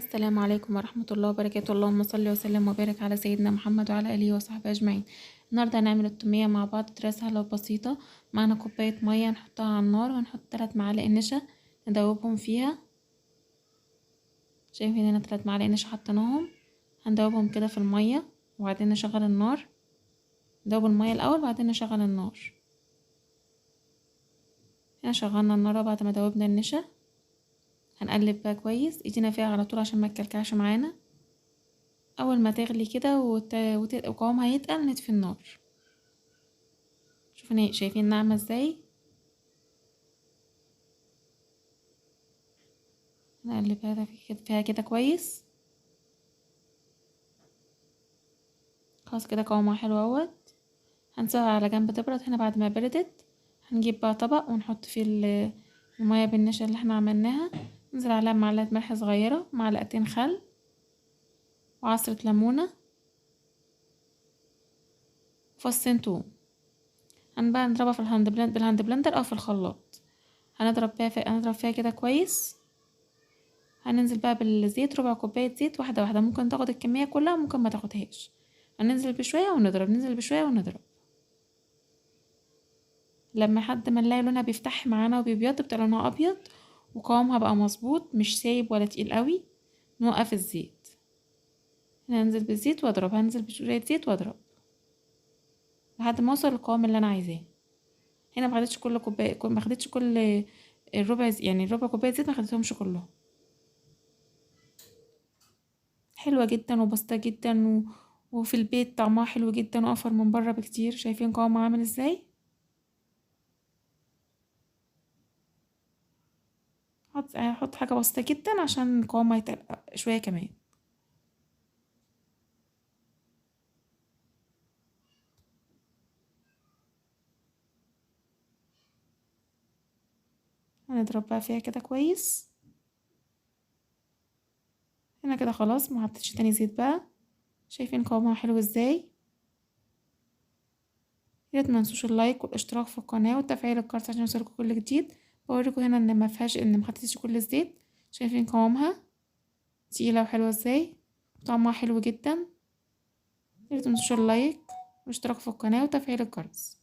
السلام عليكم ورحمة الله وبركاته. اللهم صل وسلم وبارك على سيدنا محمد وعلى آله وصحبه أجمعين. النهاردة هنعمل التومية مع بعض بطريقة سهلة وبسيطة. معنا كوباية مية نحطها على النار ونحط 3 معالق نشا ندوبهم فيها. شايفين هنا 3 معالق نشا حطيناهم، هندوبهم كده في المية وبعدين نشغل النار. ندوب المية الأول بعدين نشغل النار. هنا شغلنا النار بعد ما دوبنا النشا، هنقلب بقى كويس ايدينا فيها على طول عشان ما تكلكعش معانا. اول ما تغلي كده وقوامها يتقل نطفي النار. شايفين ناعمه ازاي. نقلبها فيها كده كويس. خلاص كده قوامها حلو اهوت. هنسيبها على جنب تبرد. هنا بعد ما بردت هنجيب بقى طبق ونحط فيه الميه بالنشا اللي احنا عملناها. ننزل عليها معلقه ملح صغيره، معلقتين خل، وعصره ليمونه، وفصين توم. هنبقى نضربها في بالهاند بلندر او في الخلاط. هنضرب فيها كده كويس. هننزل بقى بالزيت، ربع كوباية زيت، واحدة واحدة، ممكن تاخد الكمية كلها وممكن ما تاخدهاش. هننزل بشوية ونضرب، ننزل بشوية ونضرب لما حد ما نلاقي لونها بيفتح معانا وبيبيض، بتبقى لونها ابيض وقوامها بقى مظبوط، مش سايب ولا تقيل قوي. نوقف الزيت. هننزل بالزيت واضرب، هنزل بشوية زيت واضرب لحد ما اوصل للقوام اللي انا عايزاه. هنا ما خدتش كل كوباية، ما خدتش كل يعني الربع كوباية زيت، ما خدتهمش كلهم. حلوة جدا وبسيطة جدا وفي البيت طعمها حلو جدا واوفر من بره بكتير. شايفين قوامها عامل ازاي. هحط حاجة بسيطة جدا عشان قوامها يتقل شوية كمان. هنضرب بقى فيها كده كويس. هنا كده خلاص، ما حطيتش تاني زيت بقى. شايفين قوامها حلو ازاي. ياريت منسوش اللايك والاشتراك في القناة وتفعيل الجرس عشان يوصلكوا كل جديد. بوريكم هنا ان ما حطيتش كل الزيت. شايفين قوامها تقيلة وحلوة ازاي، طعمها حلو جدا. ياريت منسوش اللايك والاشتراك في القناة وتفعيل الجرس.